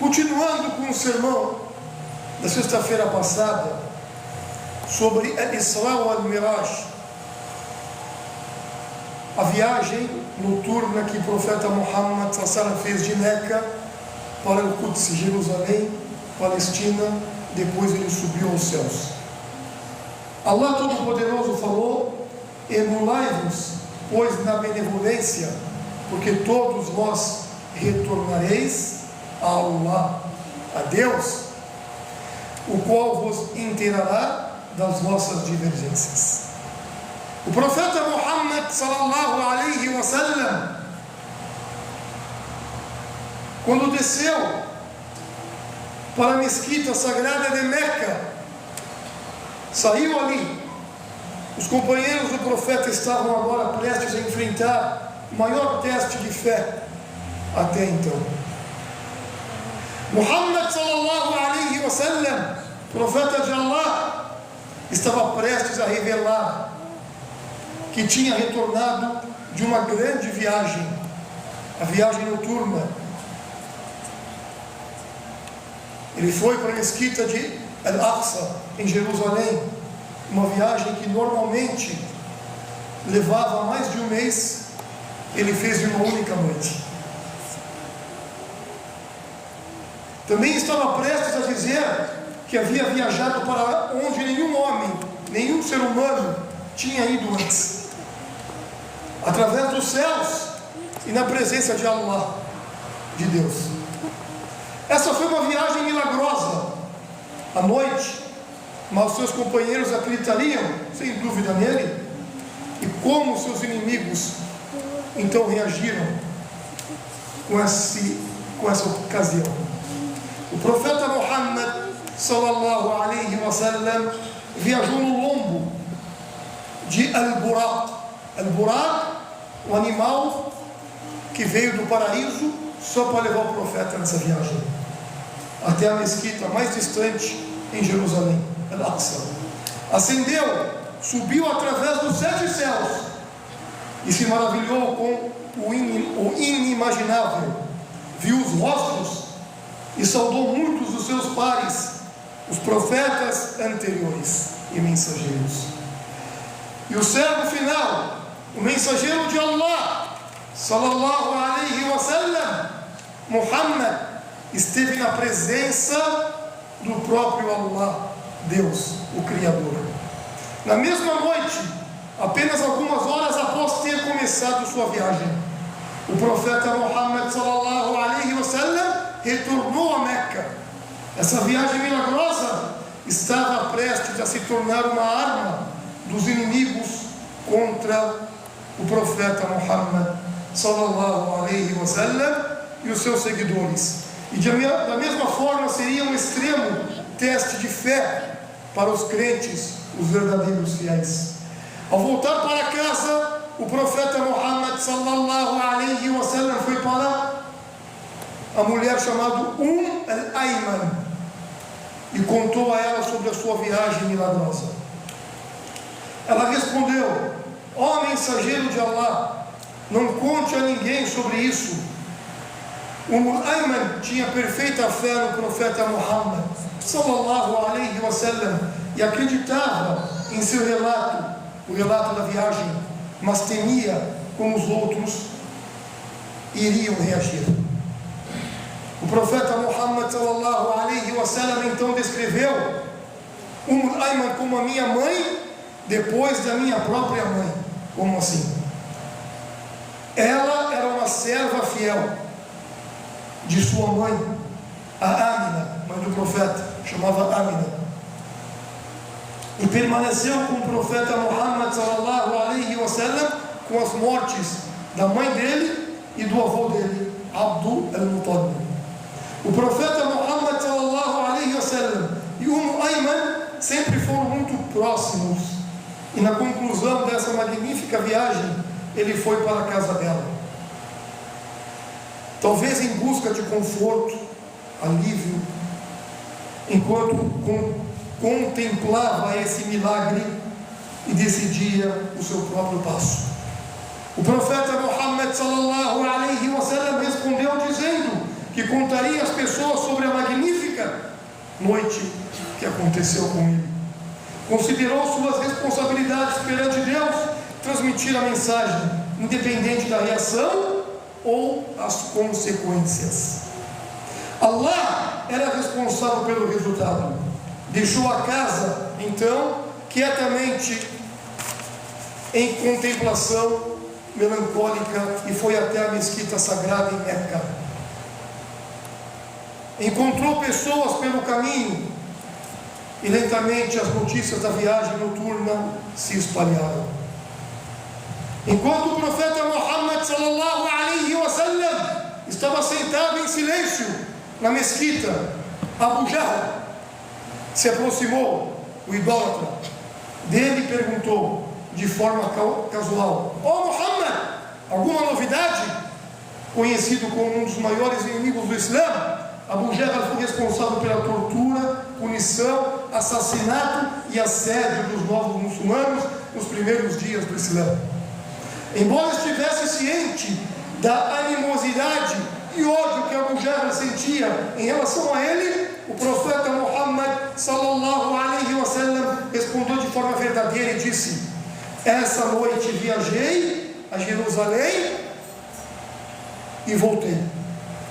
Continuando com o sermão da sexta-feira passada sobre Al-Isra wal-Miraj, a viagem noturna que o profeta Muhammad fez de Meca para o Quds, Jerusalém, Palestina. Depois ele subiu aos céus. Allah Todo-Poderoso falou: emulai-vos, pois, na benevolência, porque todos vós retornareis a Allah, a Deus, o qual vos inteirará das vossas divergências. O profeta Muhammad sallallahu alaihi wasallam, quando desceu para a mesquita sagrada de Meca, saiu ali. Os companheiros do profeta estavam agora prestes a enfrentar o maior teste de fé até então. Muhammad sallallahu alaihi wasallam, profeta de Allah, estava prestes a revelar que tinha retornado de uma grande viagem, a viagem noturna. Ele foi para a mesquita de Al-Aqsa, em Jerusalém, uma viagem que normalmente levava mais de um mês, ele fez em uma única noite. Também estava prestes a dizer que havia viajado para onde nenhum homem, nenhum ser humano tinha ido antes, através dos céus e na presença de Allah, de Deus. Essa foi uma viagem milagrosa à noite, mas seus companheiros acreditariam, sem dúvida, nele. E como seus inimigos então reagiram com essa ocasião. O profeta Muhammad sallallahu alaihi wasallam viajou no lombo de Al-Buraq. Al-Buraq, o animal que veio do paraíso só para levar o profeta nessa viagem até a mesquita mais distante em Jerusalém, Al-Aqsa. Ascendeu, subiu através dos 7 céus e se maravilhou com o inimaginável. Viu os rostos e saudou muitos dos seus pares, os profetas anteriores e mensageiros. E o servo final, o mensageiro de Allah, sallallahu alaihi wasallam, Muhammad, esteve na presença do próprio Allah, Deus, o Criador. Na mesma noite, apenas algumas horas após ter começado sua viagem, o profeta Muhammad sallallahu alaihi wasallam retornou a Meca. Essa viagem milagrosa estava prestes a se tornar uma arma dos inimigos contra o profeta Muhammad sallallahu alaihi wasallam e os seus seguidores. E da mesma forma seria um extremo teste de fé para os crentes, os verdadeiros fiéis. Ao voltar para casa, o profeta Muhammad sallallahu alaihi wasallam foi para a mulher chamada Al-Ayman e contou a ela sobre a sua viagem milagrosa. Ela respondeu: ó mensageiro de Allah, não conte a ninguém sobre isso. Al-Ayman tinha perfeita fé no profeta Muhammad sallallahu alaihi wasallam e acreditava em seu relato, o relato da viagem, mas temia como os outros iriam reagir. O profeta Muhammad sallallahu alaihi wasallam então descreveu Al-Ayman como a minha mãe depois da minha própria mãe. Como assim? Ela era uma serva fiel de sua mãe, a Amina, mãe do profeta, chamava Amina, e permaneceu com o profeta Muhammad sallallahu alaihi wasallam com as mortes da mãe dele e do avô dele, Abdul al-Muttalib. O profeta Muhammad sallallahu alaihi wasallam e Ayman sempre foram muito próximos, e na conclusão dessa magnífica viagem ele foi para a casa dela, talvez em busca de conforto, alívio, enquanto contemplava esse milagre e decidia o seu próprio passo. O profeta Muhammad sallallahu alaihi wasallam respondeu dizendo que contaria às pessoas sobre a magnífica noite que aconteceu com ele. Considerou suas responsabilidades perante Deus transmitir a mensagem, independente da reação ou as consequências. Allah era responsável pelo resultado. Deixou a casa, então, quietamente em contemplação melancólica e foi até a mesquita sagrada em Meca. Encontrou pessoas pelo caminho e lentamente as notícias da viagem noturna se espalharam. Enquanto o profeta Muhammad sallallahu alaihi wasallam estava sentado em silêncio na mesquita, Abu Jahl se aproximou, o idólatra, dele e perguntou de forma casual: "Ó Muhammad, alguma novidade?" Conhecido como um dos maiores inimigos do Islã, Abu Jahl foi responsável pela tortura, punição, assassinato e assédio dos novos muçulmanos nos primeiros dias do Islã. Embora estivesse ciente da animosidade e ódio que Abu Jahl sentia em relação a ele, o profeta Muhammad sallallahu alaihi wasallam respondeu de forma verdadeira e disse: "Essa noite viajei a Jerusalém e voltei."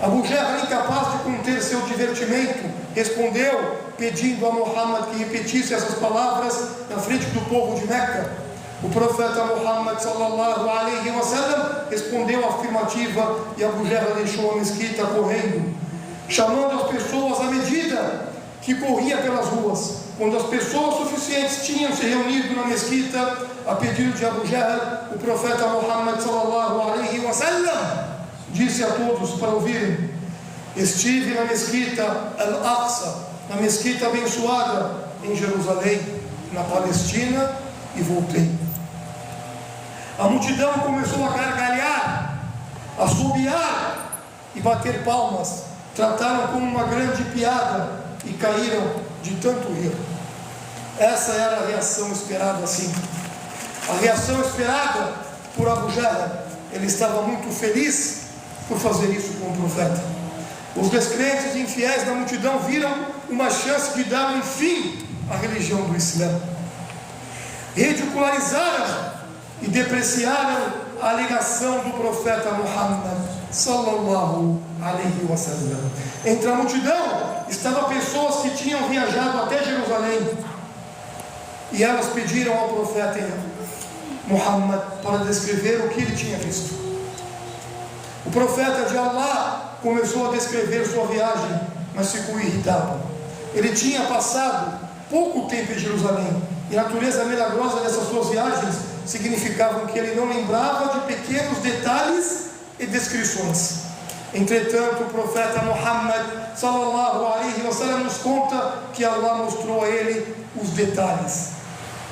Abu Jahl, incapaz de conter seu divertimento, respondeu, pedindo a Muhammad que repetisse essas palavras na frente do povo de Meca. O profeta Muhammad sallallahu alaihi wasallam respondeu afirmativa e Abu Jahl deixou a mesquita correndo, chamando as pessoas à medida que corria pelas ruas. Quando as pessoas suficientes tinham se reunido na mesquita a pedido de Abu Jahl, o profeta Muhammad sallallahu alaihi wasallam disse a todos para ouvirem: "Estive na mesquita Al-Aqsa, na mesquita abençoada em Jerusalém, na Palestina, e voltei." A multidão começou a gargalhar, assobiar e bater palmas. Trataram como uma grande piada e caíram de tanto rir. Essa era a reação esperada, sim. A reação esperada por Abu Jahl. Ele estava muito feliz por fazer isso com o profeta. Os descrentes e infiéis da multidão viram uma chance de dar um fim à religião do Islã. Ridicularizaram e depreciaram a alegação do profeta Muhammad sallallahu alaihi wasallam. Entre a multidão estavam pessoas que tinham viajado até Jerusalém e elas pediram ao profeta Muhammad para descrever o que ele tinha visto. O profeta de Allah começou a descrever sua viagem, mas ficou irritado. Ele tinha passado pouco tempo em Jerusalém e a natureza milagrosa dessas suas viagens significavam que ele não lembrava de pequenos detalhes e descrições. Entretanto, o profeta Muhammad sallallahu alaihi wasallam nos conta que Allah mostrou a ele os detalhes.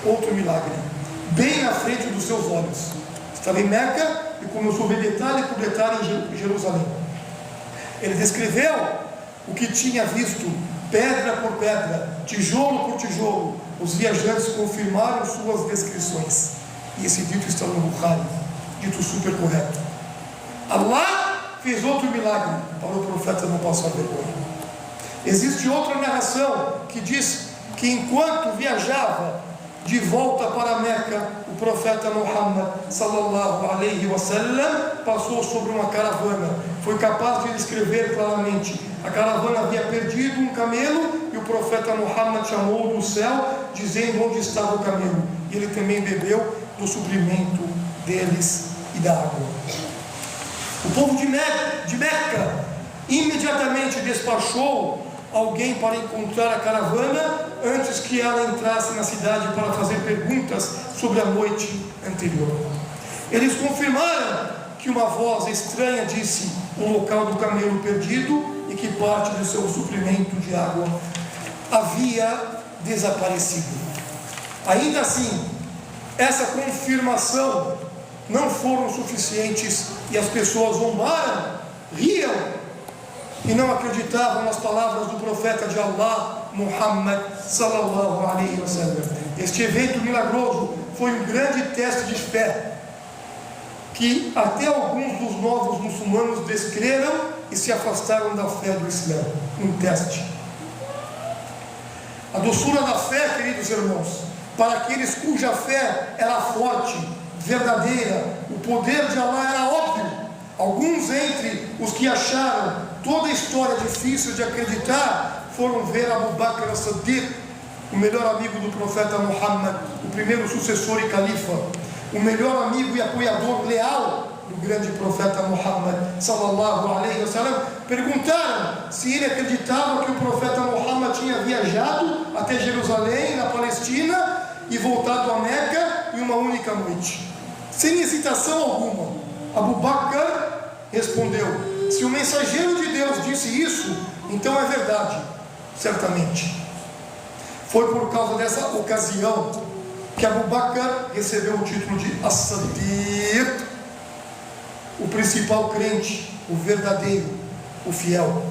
Outro milagre, bem na frente dos seus olhos. Estava em Meca e começou a ver detalhe por detalhe em Jerusalém. Ele descreveu o que tinha visto, pedra por pedra, tijolo por tijolo. Os viajantes confirmaram suas descrições. E esse dito está no Bukhari, dito super correto. Allah fez outro milagre para o profeta não passar vergonha. Existe outra narração que diz que enquanto viajava de volta para Meca, o profeta Muhammad sallallahu alaihi wasallam passou sobre uma caravana. Foi capaz de descrever claramente: a caravana havia perdido um camelo e o profeta Muhammad chamou do céu, dizendo onde estava o camelo. E ele também bebeu do suprimento deles e da água. O povo de Meca imediatamente despachou alguém para encontrar a caravana antes que ela entrasse na cidade para fazer perguntas sobre a noite anterior. Eles confirmaram que uma voz estranha disse o local do camelo perdido e que parte do seu suprimento de água havia desaparecido. Ainda assim, essa confirmação não foram suficientes e as pessoas zombaram, riam e não acreditavam nas palavras do profeta de Allah, Muhammad sallallahu alaihi wasallam. Este evento milagroso foi um grande teste de fé que até alguns dos novos muçulmanos descreram e se afastaram da fé do Islã. Um teste. A doçura da fé, queridos irmãos, para aqueles cuja fé era forte, verdadeira, o poder de Allah era óbvio. Alguns entre os que acharam toda a história difícil de acreditar foram ver Abu Bakr as-Siddiq, o melhor amigo do profeta Muhammad, o primeiro sucessor e califa, o melhor amigo e apoiador leal do grande profeta Muhammad sallallahu alaihi wasallam. Perguntaram se ele acreditava que o profeta Muhammad tinha viajado até Jerusalém, na Palestina, e voltado a Meca em uma única noite, sem hesitação alguma. Abu Bakr respondeu: se o mensageiro de Deus disse isso, então é verdade, certamente. Foi por causa dessa ocasião que Abu Bakr recebeu o título de As-Siddiq, o principal crente, o verdadeiro, o fiel.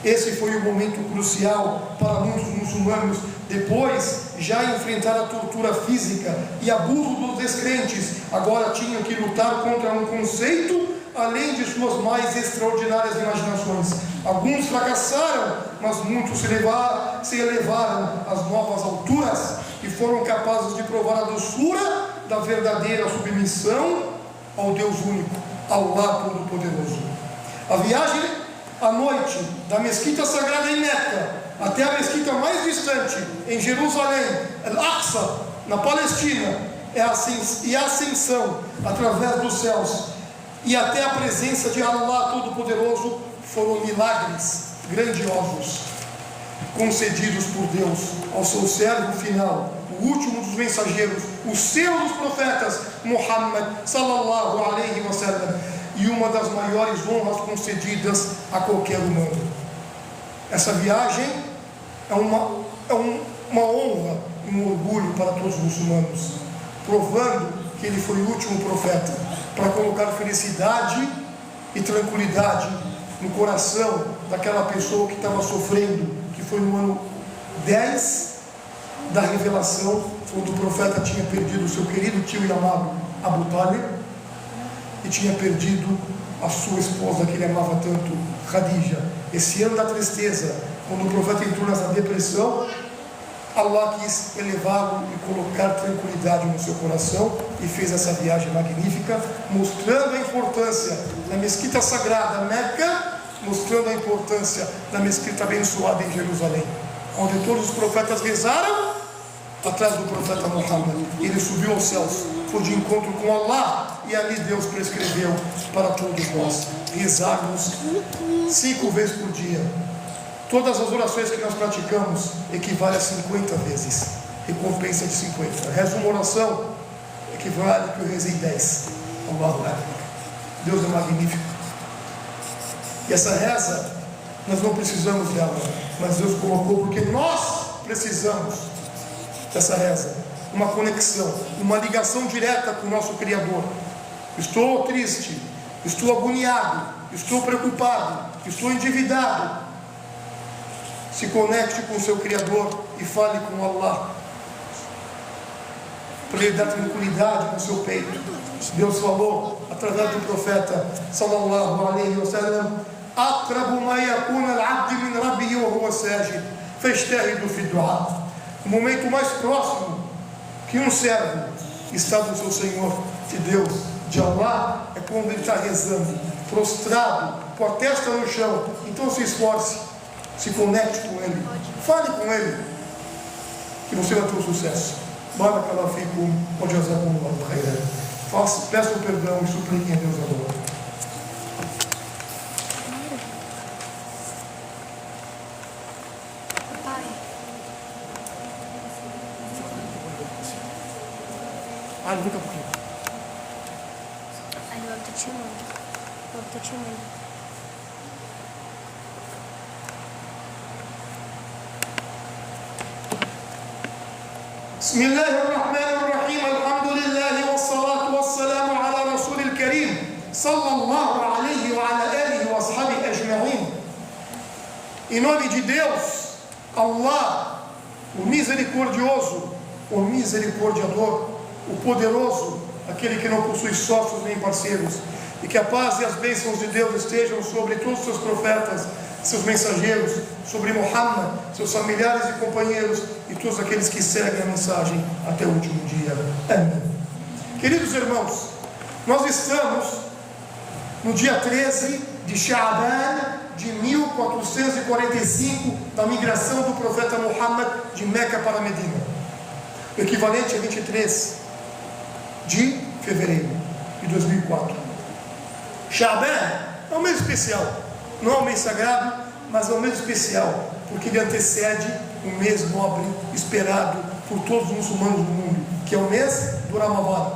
Esse foi o momento crucial para muitos muçulmanos, depois já enfrentar a tortura física e abuso dos descrentes. Agora tinham que lutar contra um conceito além de suas mais extraordinárias imaginações. Alguns fracassaram, mas muitos se elevaram às novas alturas e foram capazes de provar a doçura da verdadeira submissão ao Deus único, Allah Todo-Poderoso. A viagem à noite da mesquita sagrada em Meca até a mesquita mais distante em Jerusalém, Al-Aqsa, na Palestina, e a ascensão através dos céus e até a presença de Allah Todo-Poderoso foram milagres grandiosos concedidos por Deus ao seu servo final, o último dos mensageiros, o seu dos profetas, Muhammad sallallahu alaihi wasallam, e uma das maiores honras concedidas a qualquer humano. Essa viagem é uma honra e um orgulho para todos os muçulmanos, provando que ele foi o último profeta, para colocar felicidade e tranquilidade no coração daquela pessoa que estava sofrendo, que foi no ano 10 da revelação, quando o profeta tinha perdido o seu querido tio e amado Abu Talib, e tinha perdido a sua esposa que ele amava tanto, Khadija. Esse ano da tristeza, quando o profeta entrou nessa depressão, Allah quis elevá-lo e colocar tranquilidade no seu coração, e fez essa viagem magnífica, mostrando a importância da mesquita sagrada Meca, mostrando a importância da mesquita abençoada em Jerusalém, onde todos os profetas rezaram atrás do profeta Muhammad. Ele subiu aos céus, foi de encontro com Allah, e ali Deus prescreveu para todos nós rezarmos 5 vezes por dia. Todas as orações que nós praticamos equivale a 50 vezes, recompensa de 50. Reza uma oração, equivale que eu rezei 10. Allahu Akbar. Deus é magnífico. E essa reza, nós não precisamos dela, mas Deus colocou porque nós precisamos dessa reza. Uma conexão, uma ligação direta com o nosso Criador. Estou triste, estou agoniado, estou preocupado, estou endividado. Se conecte com o seu Criador e fale com Allah, para Ele dar tranquilidade no seu peito. Deus falou através do profeta sallallahu alaihi wasallam: aqrabu ma yakuna al-abd min rabbihi wa huwa sajid fajtahidu fi du'a. O momento mais próximo que um servo está do seu Senhor, de Deus, de Allah, é quando ele está rezando, prostrado, com a testa no chão. Então se esforce, se conecte com Ele, fale com Ele, que você vai ter um sucesso. Barakallahu fikum wa jazakumullahu khairan. Peçam perdão e supliquem a Deus agora. Fica um pouquinho. I love the children. بسم الله الرحمن الرحيم. الحمد لله والصلاة والسلام على رسول الكريم صلى الله عليه وعلى آله وأصحابه أجمعين. Em nome de Deus, Allah, o misericordioso, o misericordiador, o poderoso, aquele que não possui sócios nem parceiros. E que a paz e as bênçãos de Deus estejam sobre todos os seus profetas, seus mensageiros, sobre Muhammad, seus familiares e companheiros e todos aqueles que seguem a mensagem até o último dia. Amém. Queridos irmãos, nós estamos no dia 13 de Sha'ban de 1445 da migração do profeta Muhammad de Meca para Medina, o equivalente a 23 de fevereiro de 2004. Sha'ban é um mês especial, não é um mês sagrado, mas é um mês especial, porque ele antecede um mês nobre, esperado por todos os muçulmanos do mundo, que é o mês do Ramadã.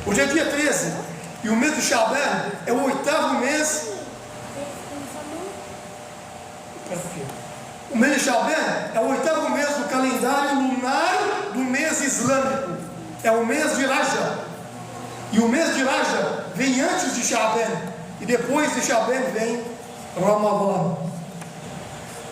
Hoje é dia 13, e o mês de Sha'ban é o 8º mês. O mês de Sha'ban é o 8º mês do calendário lunar do mês islâmico, é o mês de Rajab. E o mês de Rajab vem antes de Sha'ban, e depois de Sha'ban vem Ramadã.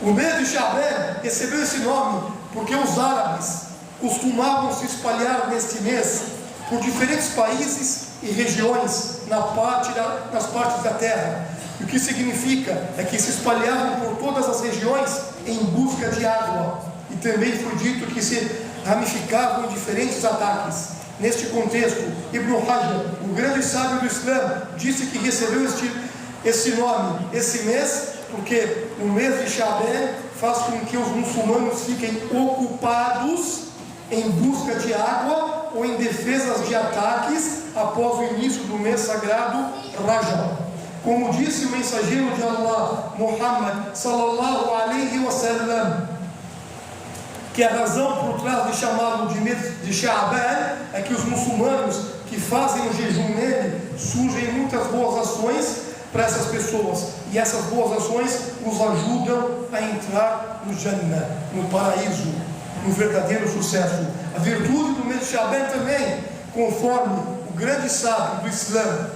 O mês de Sha'ban recebeu esse nome porque os árabes costumavam se espalhar neste mês por diferentes países e regiões nas partes da terra. E o que significa é que se espalhavam por todas as regiões em busca de água. E também foi dito que se ramificavam em diferentes ataques. Neste contexto, Ibn Hajar, o grande sábio do Islã, disse que recebeu esse nome, esse mês, porque o mês de Sha'ban faz com que os muçulmanos fiquem ocupados em busca de água ou em defesas de ataques após o início do mês sagrado Rajab. Como disse o mensageiro de Allah, Muhammad sallallahu alaihi wasallam, que a razão por trás de chamá-lo de mês de Sha'ban é que os muçulmanos que fazem o jejum nele surgem muitas boas ações para essas pessoas, e essas boas ações os ajudam a entrar no Jannah, no paraíso, no verdadeiro sucesso. A virtude do mês de Sha'ban também, conforme o grande sábio do Islã,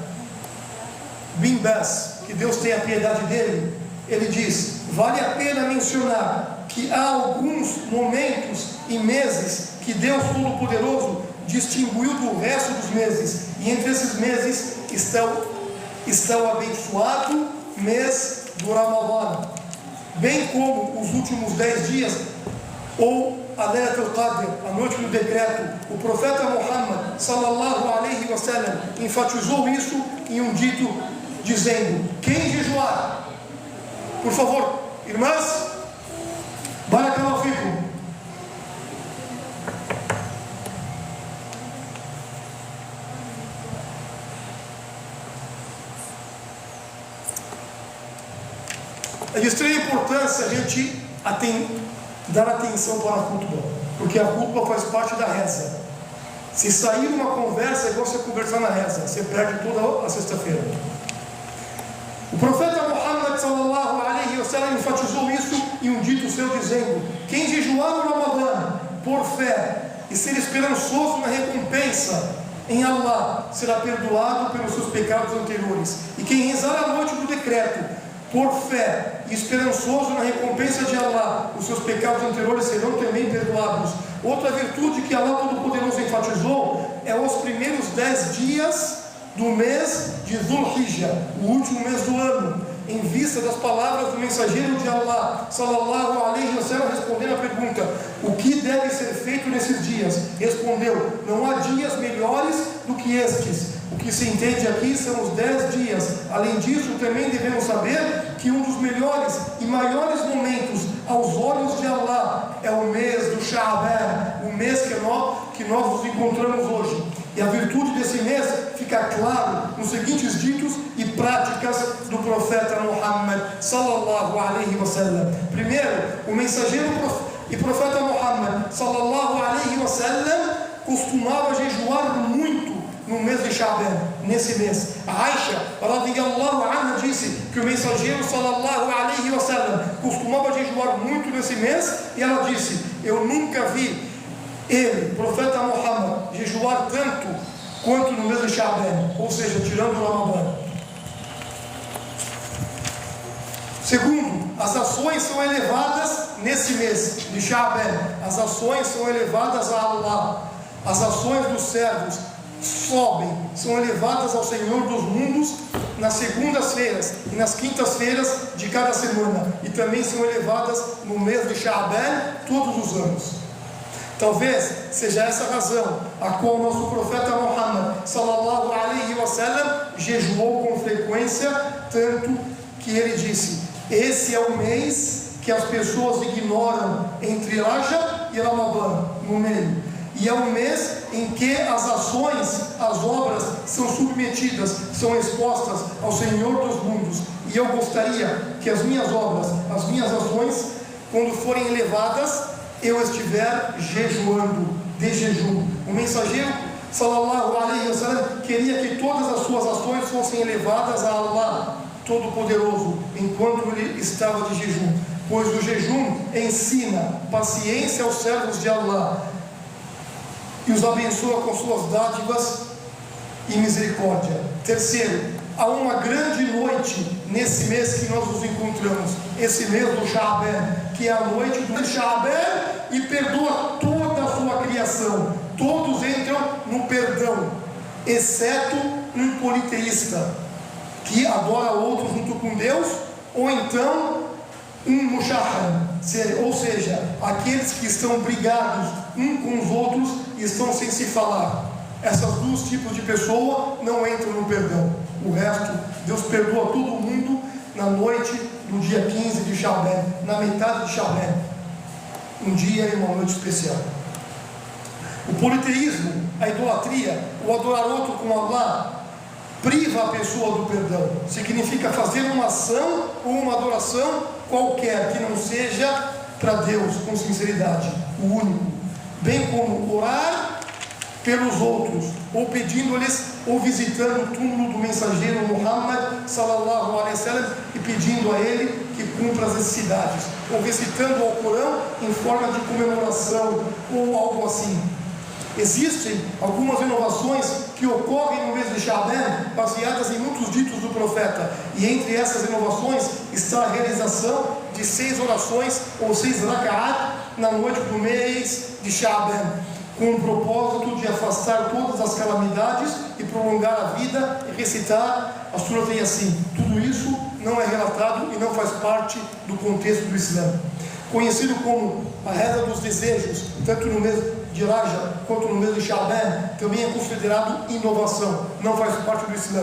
Bin Baz, que Deus tenha piedade dele, ele diz: vale a pena mencionar que há alguns momentos e meses que Deus Todo-Poderoso distinguiu do resto dos meses, e entre esses meses está o abençoado mês do Ramadã, bem como os últimos 10 dias, ou a Laylatul Qadr, a noite do decreto. O profeta Muhammad sallallahu alaihi wasallam enfatizou isso em um dito, dizendo: quem jejuar, por favor, irmãs, barakallahu fikum, é de extrema importância a gente dar atenção para a khutbah, porque a khutbah faz parte da reza. Se sair uma conversa é igual você conversar na reza, você perde toda a sexta-feira. O profeta Muhammad sallallahu alaihi wasallam enfatizou isso em um dito seu, dizendo: quem jejuar no Ramadã por fé e ser esperançoso na recompensa em Allah será perdoado pelos seus pecados anteriores. E quem rezar a noite do decreto por fé e esperançoso na recompensa de Allah, os seus pecados anteriores serão também perdoados. Outra virtude que Allah Todo-Poderoso enfatizou é os primeiros 10 dias do mês de Dhul Hijjah, o último mês do ano, em vista das palavras do mensageiro de Allah sallallahu alaihi wasallam, respondendo a pergunta: o que deve ser feito nesses dias? Respondeu: não há dias melhores do que estes. O que se entende aqui são os 10 dias. Além disso, também devemos saber que um dos melhores e maiores momentos aos olhos de Allah é o mês do Sha'ban, o mês que nós nos encontramos hoje. E a virtude desse mês fica claro nos seguintes ditos e práticas do profeta Muhammad sallallahu alaihi wasallam. Primeiro, o mensageiro e profeta Muhammad sallallahu alaihi wasallam costumava jejuar muito no mês de Sha'ban, nesse mês. A Aisha radiyallahu anha disse que o mensageiro sallallahu alaihi wasallam costumava jejuar muito nesse mês, e ela disse: eu nunca vi ele, profeta Muhammad, jejuar tanto quanto no mês de Sha'ban, ou seja, tirando o Ramadã. Segundo, as ações são elevadas nesse mês de Sha'ban. As ações são elevadas a Allah. As ações dos servos sobem, são elevadas ao Senhor dos mundos nas segundas-feiras e nas quintas-feiras de cada semana, e também são elevadas no mês de Sha'ban todos os anos. Talvez seja essa a razão a qual nosso profeta Muhammad sallallahu alaihi wasallam jejuou com frequência, tanto que ele disse: esse é o mês que as pessoas ignoram entre Rajab e Ramadan, no meio, e é um mês em que as ações, as obras são submetidas, são expostas ao Senhor dos mundos. E eu gostaria que as minhas obras, as minhas ações, quando forem elevadas, eu estiver jejuando, de jejum. O mensageiro sallallahu alaihi wasallam queria que todas as suas ações fossem elevadas a Allah Todo-Poderoso, enquanto ele estava de jejum, pois o jejum ensina paciência aos servos de Allah e os abençoa com suas dádivas e misericórdia. Terceiro, há uma grande noite nesse mês que nós nos encontramos, esse mês do Sha'ban, que é a noite do Sha'ban, e perdoa toda a sua criação. Todos entram no perdão, exceto um politeísta que adora outro junto com Deus, ou então um mushaham, ou seja, aqueles que estão brigados uns com os outros e estão sem se falar. Essas dois tipos de pessoa não entram no perdão. O resto, Deus perdoa todo mundo na noite do dia 15 de Sha'ban, na metade de Sha'ban, um dia e uma noite especial. O politeísmo, a idolatria, o adorar outro com Allah, priva a pessoa do perdão. Significa fazer uma ação ou uma adoração qualquer que não seja para Deus com sinceridade, o único, bem como orar pelos outros, ou pedindo-lhes, ou visitando o túmulo do mensageiro Muhammad sallallahu alaihi wasallam e pedindo a ele que cumpra as necessidades, ou recitando o Corão em forma de comemoração ou algo assim. Existem algumas inovações que ocorrem no mês de Sha'ban, baseadas em muitos ditos do profeta, e entre essas inovações está a realização de 6 orações ou 6 raka'at na noite do mês de Sha'ban, com o propósito de afastar todas as calamidades e prolongar a vida e recitar a Surat Yasin. Tudo isso não é relatado e não faz parte do contexto do Islã. Conhecido como a reza dos desejos, tanto no mês de Rajab quanto no mês de Sha'ban, também é considerado inovação, não faz parte do Islã.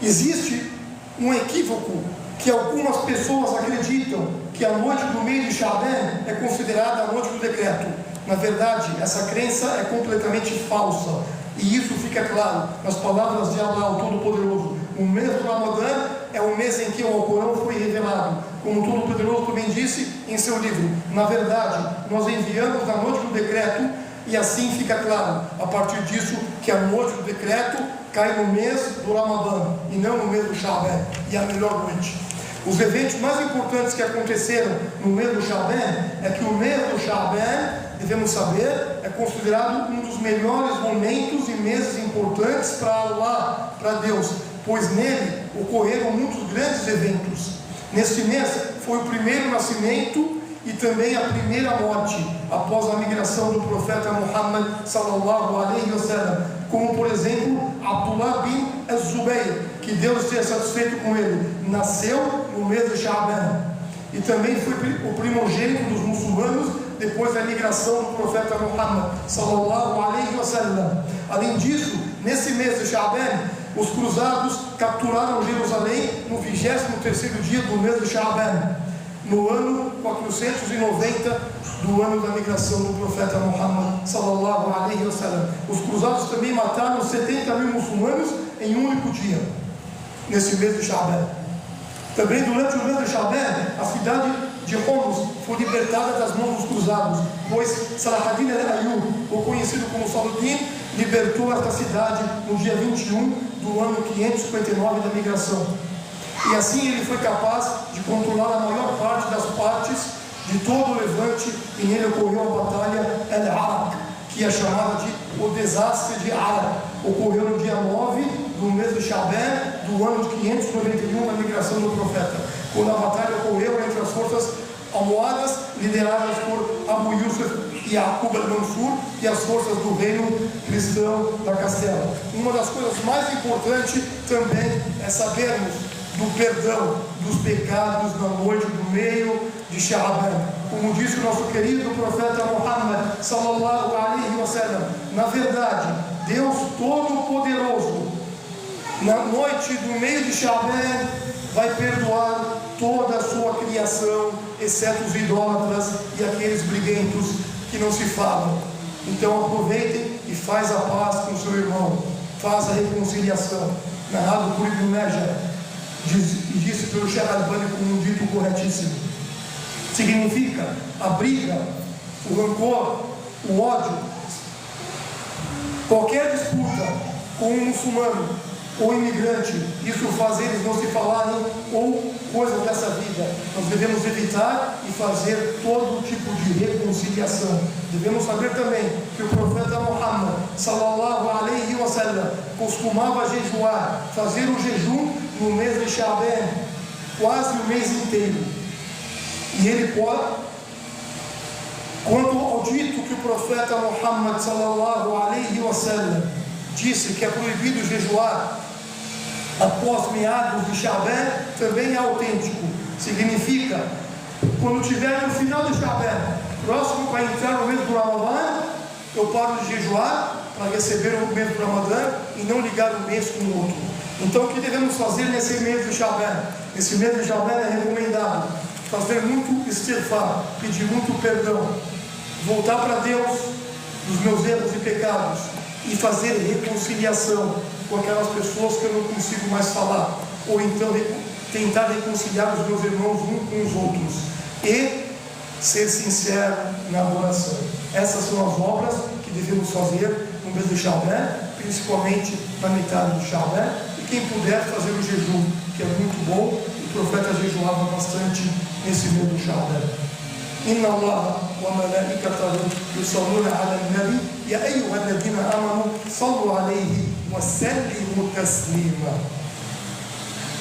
Existe um equívoco que algumas pessoas acreditam que a noite do mês de Sha'ban é considerada a noite do decreto. Na verdade, essa crença é completamente falsa, e isso fica claro nas palavras de Allah, o Todo-Poderoso. O mês do Ramadã é o mês em que o Alcorão foi revelado, como o Todo-Poderoso também disse em seu livro. Na verdade, nós enviamos na noite do decreto, e assim fica claro, a partir disso, que a noite do decreto cai no mês do Ramadã, e não no mês do Sha'ban, e a melhor noite. Os eventos mais importantes que aconteceram no mês do Sha'ban é que o mês do Sha'ban, devemos saber, é considerado um dos melhores momentos e meses importantes para Allah, para Deus, pois nele ocorreram muitos grandes eventos. Neste mês foi o primeiro nascimento e também a primeira morte após a migração do profeta Muhammad sallallahu alaihi wasallam, como por exemplo Abdullah bin Az-Zubayr, que Deus esteja satisfeito com ele, nasceu no mês de Sha'ban, e também foi o primogênito dos muçulmanos depois da migração do profeta Muhammad sallallahu alaihi wasallam. Além disso, nesse mês de Sha'ban, os cruzados capturaram Jerusalém no 23º dia do mês de Sha'ban, no ano 490 do ano da migração do profeta Muhammad sallallahu alaihi wasallam. Os cruzados também mataram 70 mil muçulmanos em um único dia, nesse mês de Sha'ban. Também durante o mês de Sha'ban, a cidade de Homs foi libertada das mãos dos cruzados, pois Salah-ad-Din al-Ayyub, ou conhecido como Saladin, libertou esta cidade no dia 21 do ano 559 da migração. E assim ele foi capaz de controlar a maior parte das partes de todo o Levante, e nele ocorreu a batalha Al-Araq, que é chamada de o desastre de Araq. Ocorreu no dia 9 do mês de Sha'ban do ano de 591 da migração do profeta, quando a batalha ocorreu entre as forças almohadas lideradas por Abu Yusuf Yaqub al-Mansur e as forças do reino cristão da Castela. Uma das coisas mais importantes também é sabermos do perdão dos pecados na noite do meio de Sha'ban. Como disse o nosso querido profeta Muhammad sallallahu alaihi wasallam, na verdade, Deus Todo-Poderoso, na noite do meio de Sha'ban, vai perdoar toda a sua criação, exceto os idólatras e aqueles briguentos que não se falam. Então aproveitem e faz a paz com seu irmão, faz a reconciliação. Narrado por Ibn Majah e disse pelo Sheikh Albani como um dito corretíssimo. Significa a briga, o rancor, o ódio, qualquer disputa com um muçulmano ou imigrante, isso faz eles não se falarem ou coisas dessa vida. Nós devemos evitar e fazer todo tipo de reconciliação. Devemos saber também que o profeta Muhammad sallallahu alaihi wasallam costumava jejuar, fazer o jejum no mês de Sha'ban, quase o mês inteiro. E ele pode, quanto ao dito que o profeta Muhammad sallallahu alaihi wasallam disse que é proibido jejuar após meados de Sha'ban, também é autêntico. Significa, quando tiver no final de Sha'ban, próximo para entrar no mês do Ramadã, eu paro de jejuar para receber o mês do Ramadã e não ligar um mês com o outro. Então o que devemos fazer nesse mês de Sha'ban? Nesse mês de Sha'ban é recomendado fazer muito istighfar, pedir muito perdão, voltar para Deus dos meus erros e pecados e fazer reconciliação com aquelas pessoas que eu não consigo mais falar, ou então tentar reconciliar os meus irmãos uns com os outros e ser sincero na oração. Essas são as obras que devemos fazer no mês de Sha'ban, principalmente na metade do Sha'ban, e quem puder fazer o jejum, que é muito bom. O profeta jejuava bastante nesse mês do Sha'ban. إن الله وملائكته يصلون على النبي يا أيها الذين آمنوا صلوا عليه وسلموا تسليما.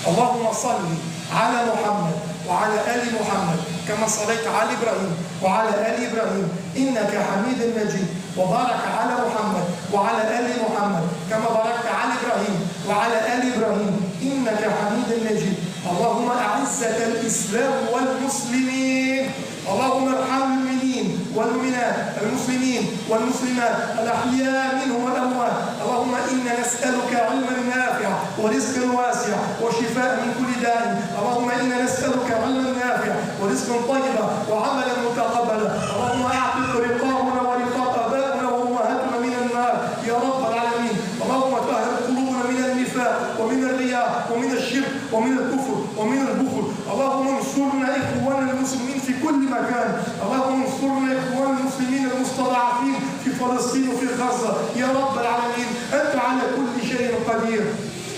اللهم صل على محمد وعلى آل محمد كما صليت على إبراهيم وعلى آل إبراهيم إنك حميد مجيد وبارك على محمد وعلى آل محمد كما باركت على إبراهيم وعلى آل إبراهيم إنك حميد مجيد. اللهم أعز الإسلام والمسلمين. اللهم ارحم المؤمنين والمؤمنات المسلمين والمسلمات الأحياء منهم والأموات. اللهم إنا نسألك علما نافعا ورزقا واسعا وشفاء من كل داء. اللهم إنا نسألك علما نافعا ورزقا طيبا وعملا متقبلا. اللهم أعتق رقابنا ورقاب آبائنا وأمهاتنا من النار يا رب العالمين. اللهم طهر قلوبنا من النفاق ومن الرياء ومن الشرك ومن الكفر ومن البخل. اللهم انصرنا إخواننا المسلمين في كل مكان. اللهم انصرنا إخواننا المسلمين المستضعفين في فلسطين وفي غزة يا رب العالمين. أنت على كل شيء قدير.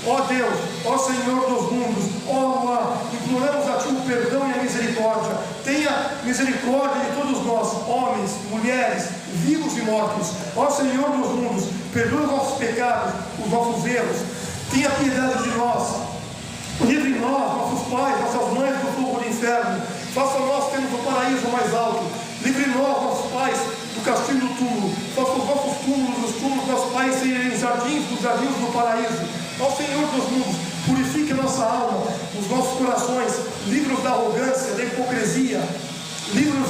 Ó Deus, ó Senhor dos mundos, ó Allah, imploramos a Ti o perdão e a misericórdia. Tenha misericórdia de todos nós, homens, mulheres, vivos e mortos. Ó Senhor dos mundos, perdoe os nossos pecados, os nossos erros. Tenha piedade de nós. Livre nós, nossos pais, nossas mães do fogo do inferno. Faça nós termos o paraíso mais alto. Livre nós, nossos pais, do castigo do túmulo. Faça os nossos túmulos, os túmulos dos nossos pais serem jardins dos jardins do paraíso. Ó Senhor dos mundos, purifique nossa alma, os nossos corações, livre-nos da arrogância, da hipocrisia, livre-nos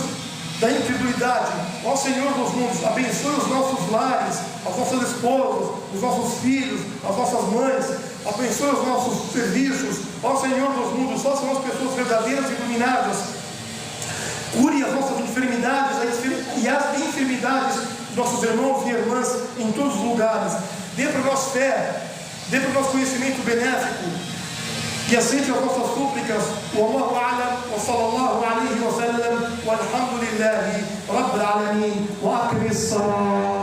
da incredulidade. Ó Senhor dos mundos, abençoe os nossos lares, as nossas esposas, os nossos filhos, as nossas mães, abençoe os nossos serviços. Ó Senhor dos mundos, faça nós pessoas verdadeiras e iluminadas. Cure as nossas enfermidades e as enfermidades dos nossos irmãos e irmãs em todos os lugares. Dê para nós fé, dê para nós conhecimento benéfico e aceite as nossas súplicas. Wallahu a'lam wa sallallahu alayhi wa sallam walhamdulillahi rabbil alamin wa aqim as-salat.